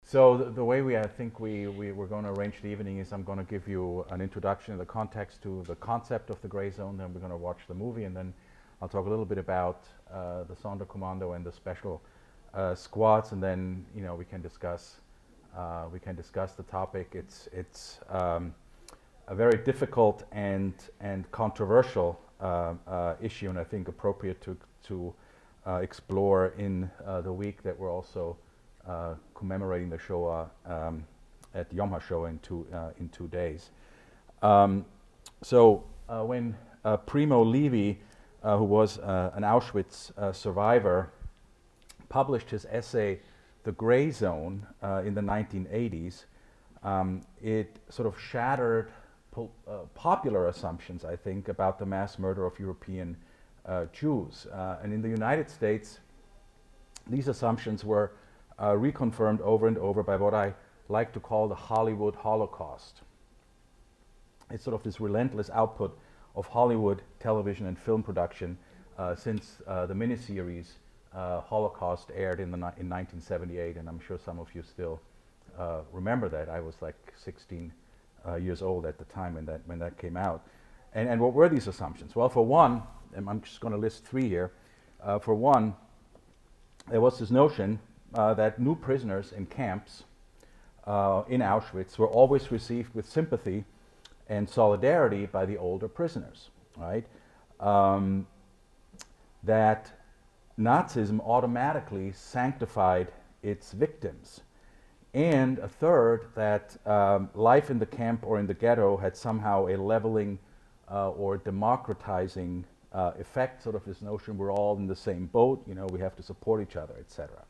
So the way I think we're going to arrange the evening is I'm going to give you an introduction in the context to the concept of the gray zone, then we're going to watch the movie, and then I'll talk a little bit about the Sonderkommando and the special squads, and then we can discuss the topic. It's a very difficult and controversial issue, and I think appropriate to explore in the week that we're also commemorating the Shoah at Yom HaShoah in 2 days. When Primo Levi, who was an Auschwitz survivor, published his essay, The Gray Zone, in the 1980s, it sort of shattered popular assumptions, I think, about the mass murder of European Jews. And in the United States, these assumptions were reconfirmed over and over by what I like to call the Hollywood Holocaust. It's sort of this relentless output of Hollywood television and film production since the miniseries Holocaust aired in 1978, and I'm sure some of you still remember that. I was like 16 years old at the time when that came out. And what were these assumptions? Well, for one, and I'm just going to list 3 here. For one, there was this notion that new prisoners in camps in Auschwitz were always received with sympathy and solidarity by the older prisoners, right? That Nazism automatically sanctified its victims. And a third, that life in the camp or in the ghetto had somehow a leveling or democratizing effect, sort of this notion we're all in the same boat, we have to support each other, etc.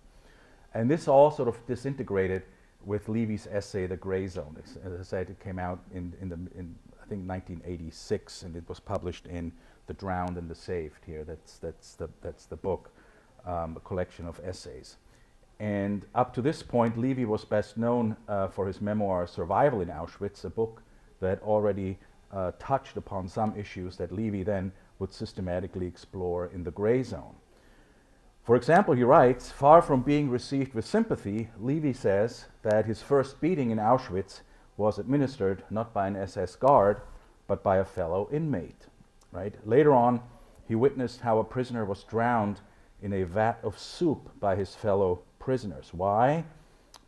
And this all sort of disintegrated with Levy's essay, The Gray Zone. As I said, it came out in I think 1986, and it was published in The Drowned and the Saved. Here, that's the book, a collection of essays. And up to this point, Levy was best known for his memoir, Survival in Auschwitz, a book that already touched upon some issues that Levy then would systematically explore in The Gray Zone. For example, he writes, far from being received with sympathy, Levy says that his first beating in Auschwitz was administered not by an SS guard, but by a fellow inmate. Right? Later on, he witnessed how a prisoner was drowned in a vat of soup by his fellow prisoners. Why?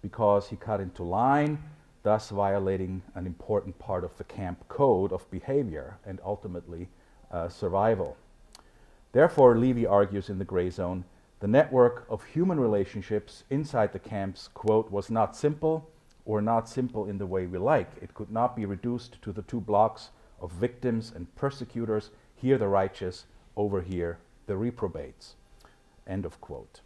Because he cut into line, thus violating an important part of the camp code of behavior and ultimately survival. Therefore, Levy argues in The Gray Zone, the network of human relationships inside the camps, quote, was not simple or not simple in the way we like. It could not be reduced to the 2 blocks of victims and persecutors, here the righteous, over here the reprobates, end of quote.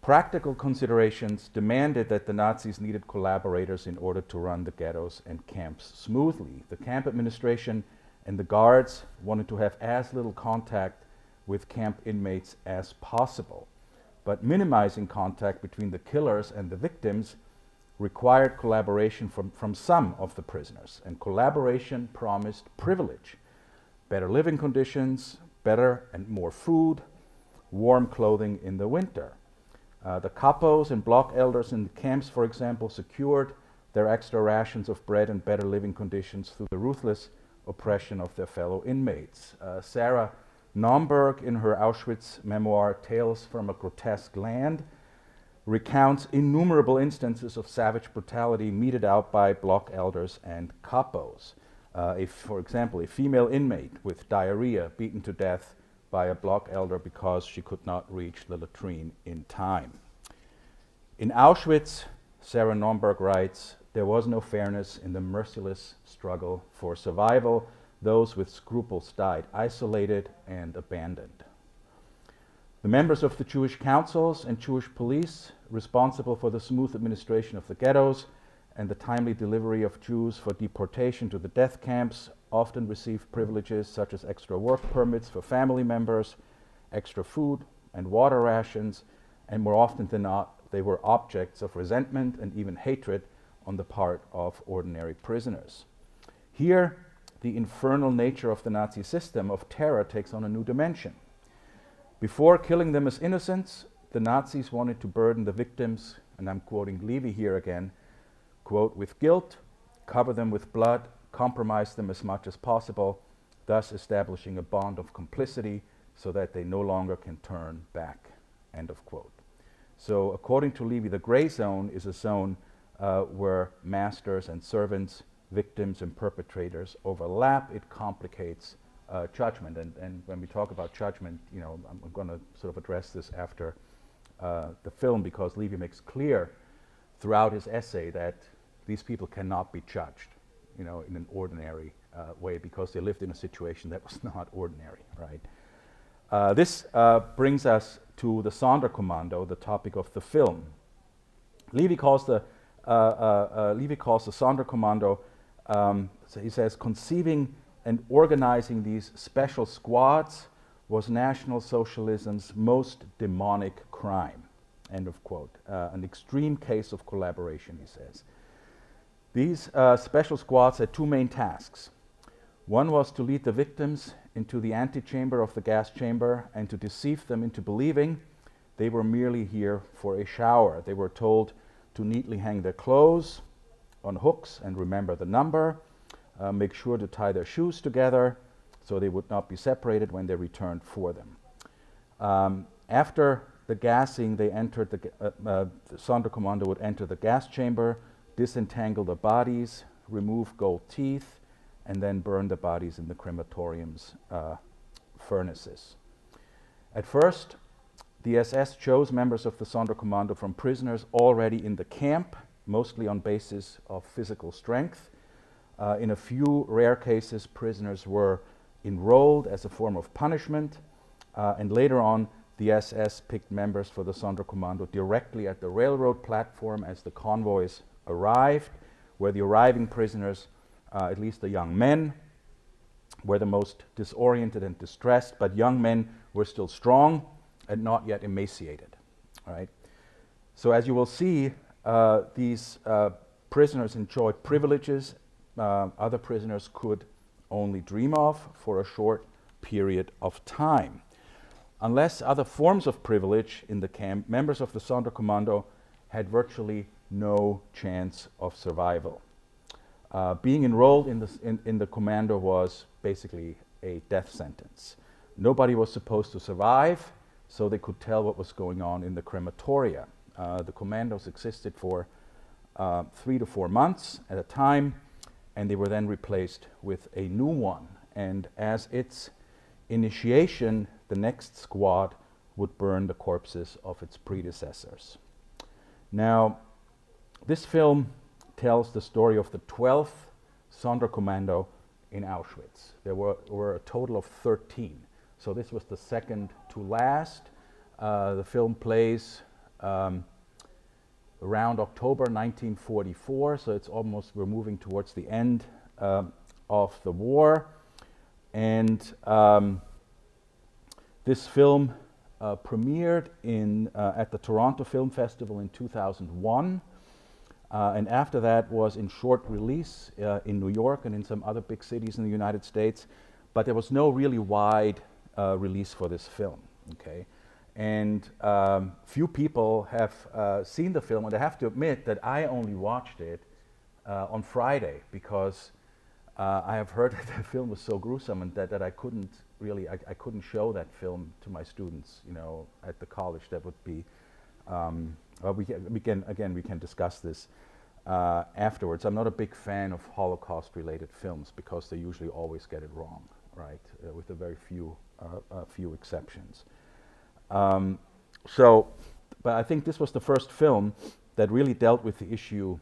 Practical considerations demanded that the Nazis needed collaborators in order to run the ghettos and camps smoothly. The camp administration and the guards wanted to have as little contact with camp inmates as possible. But minimizing contact between the killers and the victims required collaboration from some of the prisoners, and collaboration promised privilege, better living conditions, better and more food, warm clothing in the winter. The capos and block elders in the camps, for example, secured their extra rations of bread and better living conditions through the ruthless oppression of their fellow inmates. Sarah Nomberg, in her Auschwitz memoir, Tales from a Grotesque Land, recounts innumerable instances of savage brutality meted out by block elders and capos. For example, a female inmate with diarrhea beaten to death by a block elder because she could not reach the latrine in time. In Auschwitz, Sarah Nomberg writes, there was no fairness in the merciless struggle for survival. Those with scruples died isolated and abandoned. The members of the Jewish councils and Jewish police, responsible for the smooth administration of the ghettos and the timely delivery of Jews for deportation to the death camps, often received privileges such as extra work permits for family members, extra food and water rations, and more often than not, they were objects of resentment and even hatred on the part of ordinary prisoners. Here, the infernal nature of the Nazi system of terror takes on a new dimension. Before killing them as innocents, the Nazis wanted to burden the victims and I'm quoting Levy here again, quote, with guilt, cover them with blood, compromise them as much as possible, thus establishing a bond of complicity so that they no longer can turn back, end of quote. So according to Levy, the gray zone is a zone where masters and servants, victims and perpetrators overlap. It complicates judgment. And when we talk about judgment, you know, I'm going to sort of address this after the film, because Levy makes clear throughout his essay that these people cannot be judged, you know, in an ordinary way, because they lived in a situation that was not ordinary, right? This brings us to the Sonderkommando, the topic of the film. Levy calls the Sonderkommando, so he says, conceiving and organizing these special squads was National Socialism's most demonic crime, end of quote. An extreme case of collaboration, he says. These special squads had two main tasks. One was to lead the victims into the antechamber of the gas chamber and to deceive them into believing they were merely here for a shower. They were told to neatly hang their clothes on hooks and remember the number, make sure to tie their shoes together so they would not be separated when they returned for them. After the gassing, they entered the Sonderkommando would enter the gas chamber, disentangle the bodies, remove gold teeth, and then burn the bodies in the crematorium's furnaces. At first, the SS chose members of the Sonderkommando from prisoners already in the camp, mostly on basis of physical strength. In a few rare cases, prisoners were enrolled as a form of punishment, and later on, the SS picked members for the Sonderkommando directly at the railroad platform as the convoys arrived, where the arriving prisoners, at least the young men, were the most disoriented and distressed, but young men were still strong and not yet emaciated. All right? So as you will see, these prisoners enjoyed privileges other prisoners could only dream of for a short period of time. Unless other forms of privilege in the camp, members of the Sonderkommando had virtually no chance of survival. Being enrolled in the commando was basically a death sentence. Nobody was supposed to survive, so they could tell what was going on in the crematoria. The commandos existed for 3 to 4 months at a time, and they were then replaced with a new one. And as its initiation, the next squad would burn the corpses of its predecessors. Now, this film tells the story of the 12th Sonderkommando in Auschwitz. There were a total of 13. So this was the second to last. The film plays around October 1944, so it's almost, we're moving towards the end of the war. And this film premiered at the Toronto Film Festival in 2001. And after that was in short release in New York and in some other big cities in the United States, but there was no really wide release for this film, okay? And few people have seen the film, and I have to admit that I only watched it on Friday because I have heard that the film was so gruesome and that I couldn't really, I couldn't show that film to my students, you know, at the college. That would be, we can discuss this afterwards. I'm not a big fan of Holocaust-related films because they usually always get it wrong, right? With a very few exceptions. But I think this was the first film that really dealt with the issue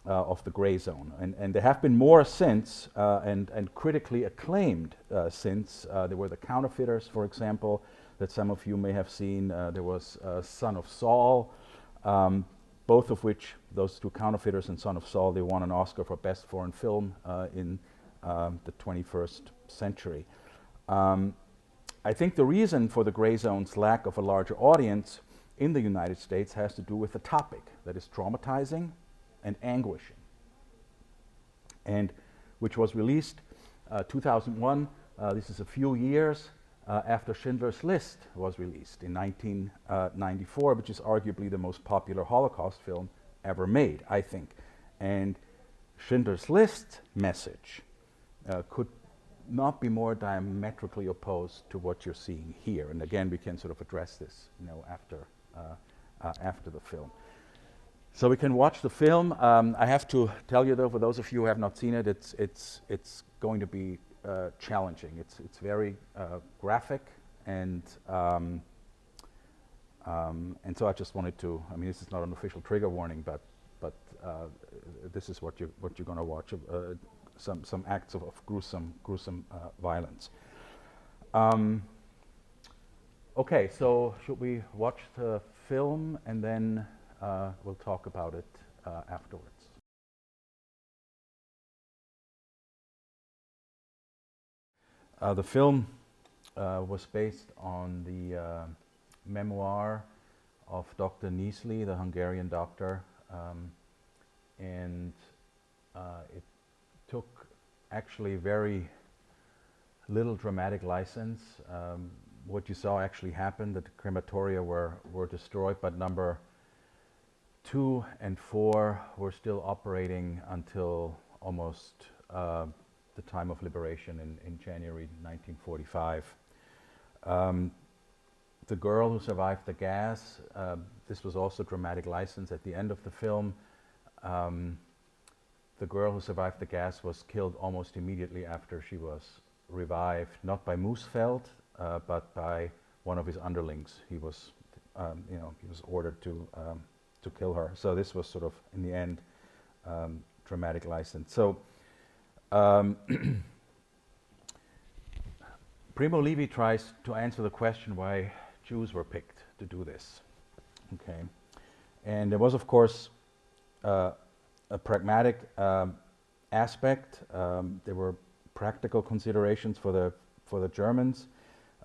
of the gray zone. And there have been more since, and critically acclaimed since. There were the Counterfeiters, for example, that some of you may have seen. There was Son of Saul, both of which, those two, Counterfeiters and Son of Saul, they won an Oscar for Best Foreign Film in the 21st century. I think the reason for the gray zone's lack of a larger audience in the United States has to do with the topic that is traumatizing and anguishing, and which was released 2001. This is a few years after Schindler's List was released in 1994, which is arguably the most popular Holocaust film ever made, I think. And Schindler's List message could not be more diametrically opposed to what you're seeing here. And again, we can sort of address this, after the film. So we can watch the film. I have to tell you, though, for those of you who have not seen it, it's going to be challenging. It's very graphic, and so I just wanted to. I mean, this is not an official trigger warning, but this is what you're going to watch. Some acts of gruesome violence. Okay, so should we watch the film and then we'll talk about it afterwards? The film was based on the memoir of Dr. Niesli, the Hungarian doctor, and it took actually very little dramatic license. What you saw actually happened, that the crematoria were destroyed, but number 2 and 4 were still operating until almost the time of liberation in January 1945. The girl who survived the gas, this was also dramatic license at the end of the film. The girl who survived the gas was killed almost immediately after she was revived, not by Moosfeld, but by one of his underlings. He was, he was ordered to kill her. So this was sort of, in the end, dramatic license. So Primo Levi tries to answer the question why Jews were picked to do this. Okay, and there was, of course, a pragmatic aspect. There were practical considerations for the Germans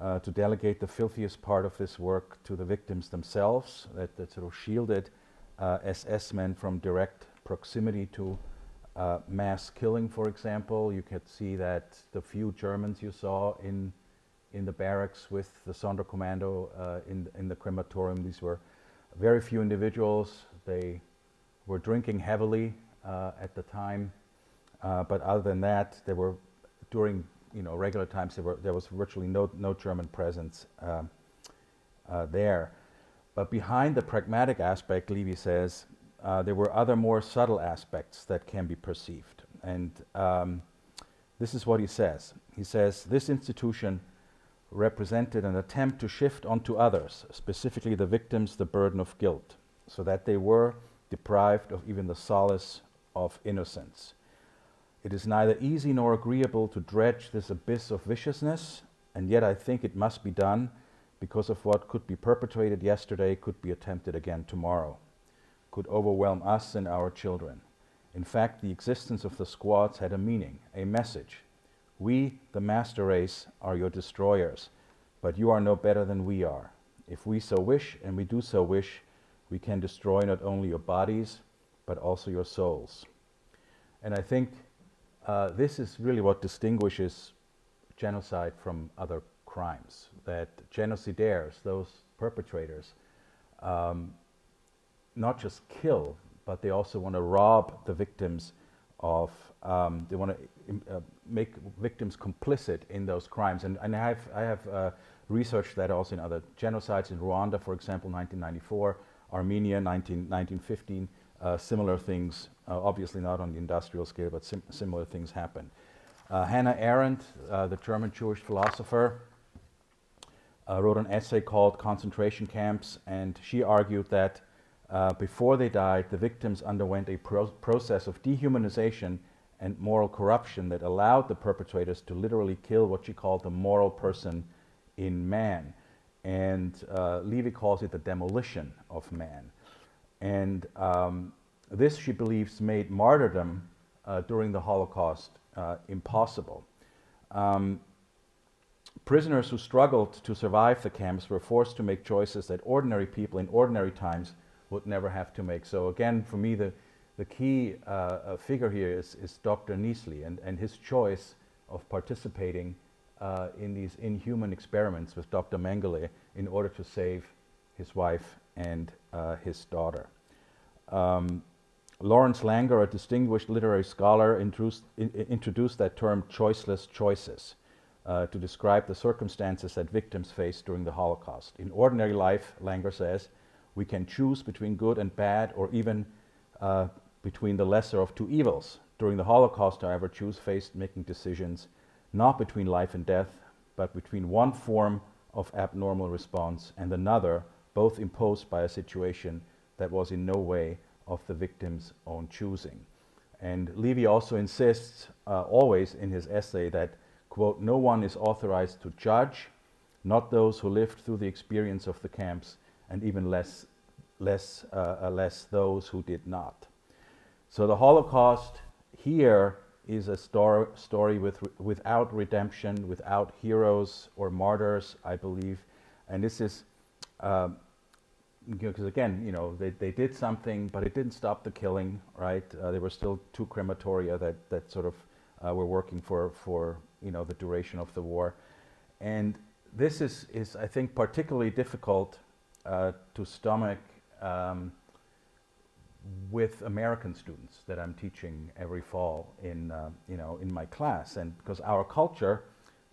to delegate the filthiest part of this work to the victims themselves, that sort of shielded SS men from direct proximity to mass killing, for example. You could see that the few Germans you saw in the barracks with the Sonderkommando in the crematorium, these were very few individuals. They were drinking heavily at the time, but other than that, there were, during regular times, there was virtually no German presence there. But behind the pragmatic aspect, Levy says, there were other more subtle aspects that can be perceived, and this is what he says. He says, this institution represented an attempt to shift onto others, specifically the victims, the burden of guilt, so that they were deprived of even the solace of innocence. It is neither easy nor agreeable to dredge this abyss of viciousness, and yet I think it must be done, because of what could be perpetrated yesterday could be attempted again tomorrow, could overwhelm us and our children. In fact, the existence of the squads had a meaning, a message. We, the master race, are your destroyers, but you are no better than we are. If we so wish, and we do so wish, we can destroy not only your bodies, but also your souls. And I think this is really what distinguishes genocide from other crimes, that genocidaires, those perpetrators, not just kill, but they also want to rob the victims of, they want to make victims complicit in those crimes. And I have researched that also in other genocides, in Rwanda, for example, 1994, Armenia, 1915, similar things, obviously not on the industrial scale, but similar things happen. Hannah Arendt, the German Jewish philosopher, wrote an essay called Concentration Camps, and she argued that before they died, the victims underwent a process of dehumanization and moral corruption that allowed the perpetrators to literally kill what she called the moral person in man. And Levy calls it the demolition of man. And this, she believes, made martyrdom during the Holocaust impossible. Prisoners who struggled to survive the camps were forced to make choices that ordinary people in ordinary times would never have to make. So again, for me, the key figure here is Dr. Niesli and his choice of participating in these inhuman experiments with Dr. Mengele in order to save his wife and his daughter. Lawrence Langer, a distinguished literary scholar, introduced that term choiceless choices to describe the circumstances that victims faced during the Holocaust. In ordinary life, Langer says, we can choose between good and bad, or even between the lesser of two evils. During the Holocaust, however, Jews faced making decisions not between life and death, but between one form of abnormal response and another, both imposed by a situation that was in no way of the victim's own choosing. And Levy also insists always in his essay that, quote, no one is authorized to judge, not those who lived through the experience of the camps, and even less those who did not. So the Holocaust here is a story without redemption, without heroes or martyrs, I believe. And this is, because again, they did something, but it didn't stop the killing, right? There were still 2 crematoria that sort of were working for the duration of the war. And this is I think, particularly difficult to stomach with American students that I'm teaching every fall in my class, and because our culture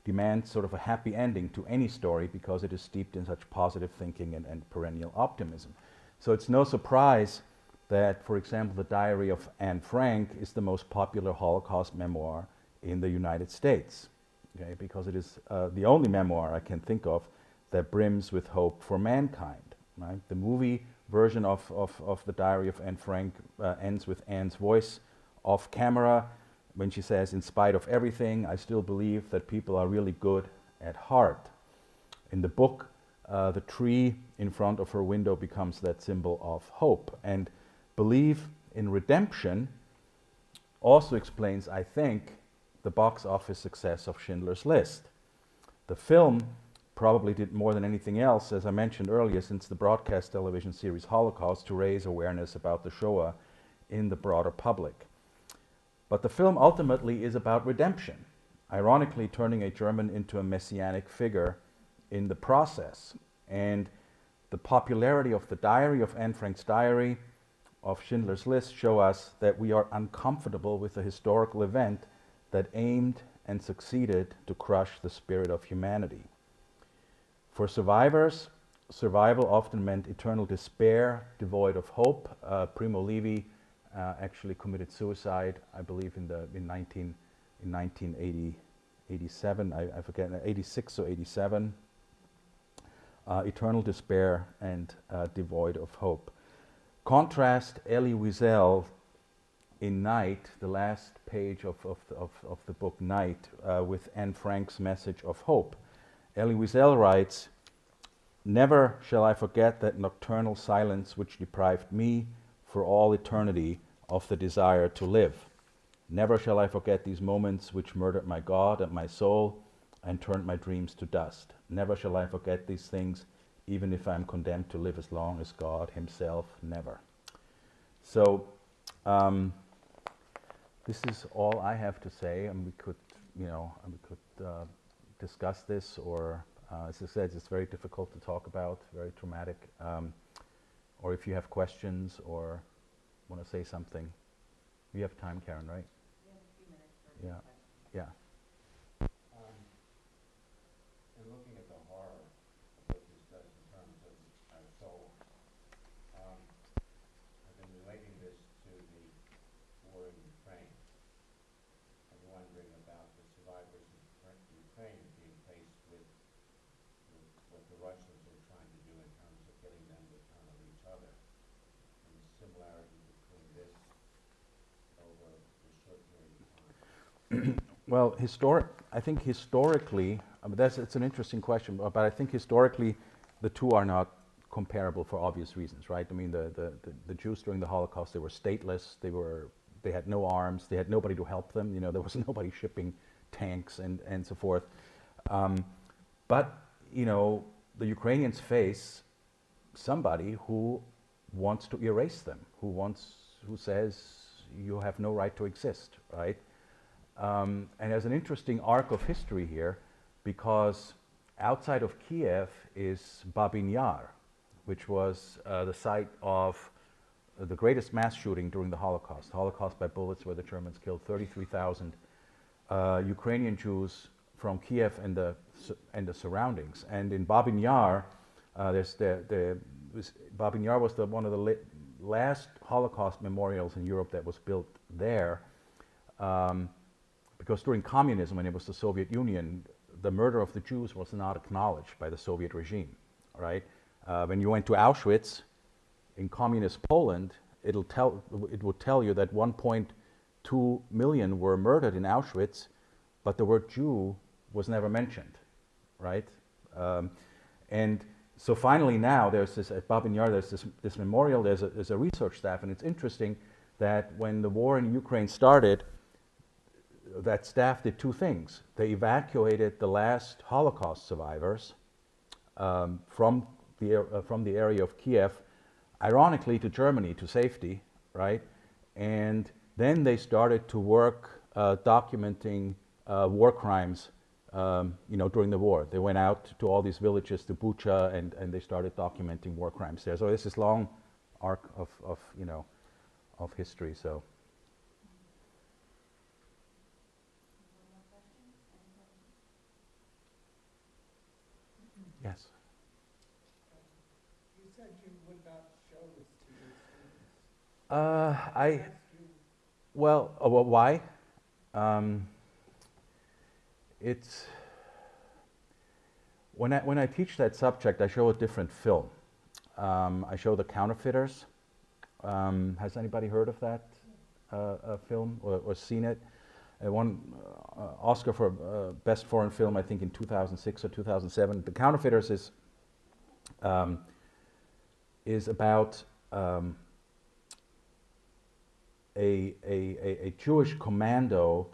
demands sort of a happy ending to any story because it is steeped in such positive thinking and perennial optimism. So it's no surprise that, for example, the Diary of Anne Frank is the most popular Holocaust memoir in the United States, okay? Because it is the only memoir I can think of that brims with hope for mankind, right? The movie version of the Diary of Anne Frank ends with Anne's voice off camera when she says, in spite of everything, I still believe that people are really good at heart. In the book, the tree in front of her window becomes that symbol of hope. And belief in redemption also explains, I think, the box office success of Schindler's List. The film probably did more than anything else, as I mentioned earlier, since the broadcast television series Holocaust, to raise awareness about the Shoah in the broader public. But the film ultimately is about redemption, ironically turning a German into a messianic figure in the process. And the popularity of the Diary of Anne Frank's Diary, of Schindler's List, show us that we are uncomfortable with a historical event that aimed and succeeded to crush the spirit of humanity. For survivors, survival often meant eternal despair, devoid of hope. Primo Levi actually committed suicide, I believe, in 1987. I forget, 86 or 87. Eternal despair and devoid of hope. Contrast Elie Wiesel in Night, the last page of the book Night, with Anne Frank's message of hope. Elie Wiesel writes, "Never shall I forget that nocturnal silence which deprived me for all eternity of the desire to live. Never shall I forget these moments which murdered my God and my soul and turned my dreams to dust. Never shall I forget these things, even if I am condemned to live as long as God himself, never." So this is all I have to say, and we could discuss this, or as I said, it's very difficult to talk about, very traumatic. Or if you have questions or want to say something. We have time, Karen, right? We have a few minutes for Yeah. questions. Yeah. In looking at the horror of what this does in terms of our soul, I've been relating this to the war in Ukraine and wondering about the survivors in Ukraine being faced with what the Russians are trying to do in terms of getting them to turn on each other, and the similarity between this over a short period of time. Well, I think historically, it's an interesting question, but I think historically the two are not comparable for obvious reasons, right? I mean, the Jews during the Holocaust, they were stateless, they had no arms, they had nobody to help them, there was nobody shipping tanks and so forth. But the Ukrainians face somebody who wants to erase them, who says you have no right to exist, right? And there's an interesting arc of history here, because outside of Kiev is Babin Yar, which was the site of the greatest mass shooting during the Holocaust. Holocaust by bullets, where the Germans killed 33,000 Ukrainian Jews from Kiev and the surroundings. And in Babin Yar, Babin Yar was one of the last Holocaust memorials in Europe that was built there, because during communism, when it was the Soviet Union, the murder of the Jews was not acknowledged by the Soviet regime, right? When you went to Auschwitz in communist Poland, it would tell you that 1.2 million were murdered in Auschwitz, but the word Jew was never mentioned, right? And so finally now there's this, at Babin Yar, there's this memorial, there's a research staff, and it's interesting that when the war in Ukraine started, that staff did two things. They evacuated the last Holocaust survivors from the area of Kiev, ironically to Germany, to safety, right? And then they started to work documenting war crimes, during the war. They went out to all these villages, to Bucha, and they started documenting war crimes there. So this is long arc of history. So. Yes. You said you would not show this to your students. Well, why? It's when I teach that subject, I show a different film. I show The Counterfeiters. Has anybody heard of that film or seen it? It won Oscar for Best Foreign Film, I think, in 2006 or 2007. The Counterfeiters is about a Jewish commando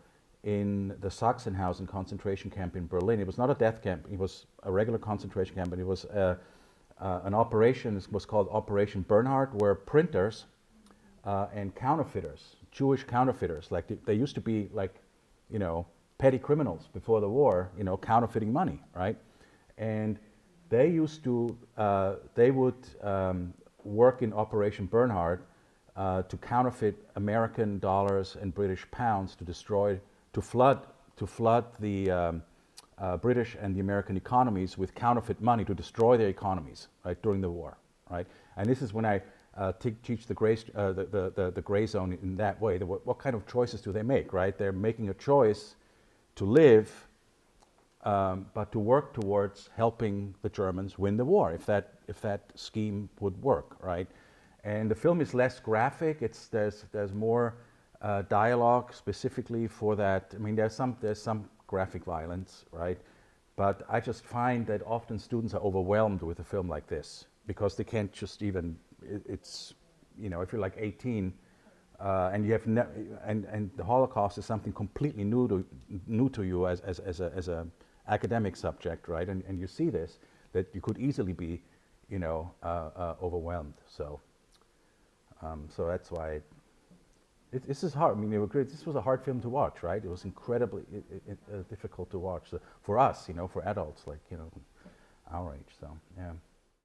in the Sachsenhausen concentration camp in Berlin. It was not a death camp, it was a regular concentration camp, but it was an operation, it was called Operation Bernhard, where printers and counterfeiters, Jewish counterfeiters, like they used to be like, petty criminals before the war, counterfeiting money, right? And they used to, they would work in Operation Bernhard to counterfeit American dollars and British pounds to flood the British and the American economies with counterfeit money to destroy their economies, right, during the war, right? And this is when I teach the gray zone in that way. What kind of choices do they make, right? They're making a choice to live, but to work towards helping the Germans win the war, if that scheme would work, right? And the film is less graphic. There's more dialogue specifically for that. I mean, there's some graphic violence, right? But I just find that often students are overwhelmed with a film like this because they can't just even. It's if you're like 18 and you have and the Holocaust is something completely new to you as a academic subject, right? And you see this, that you could easily be overwhelmed. So that's why this is hard. I mean, this was a hard film to watch, right? It was incredibly difficult to watch for us, for adults like our age. So yeah.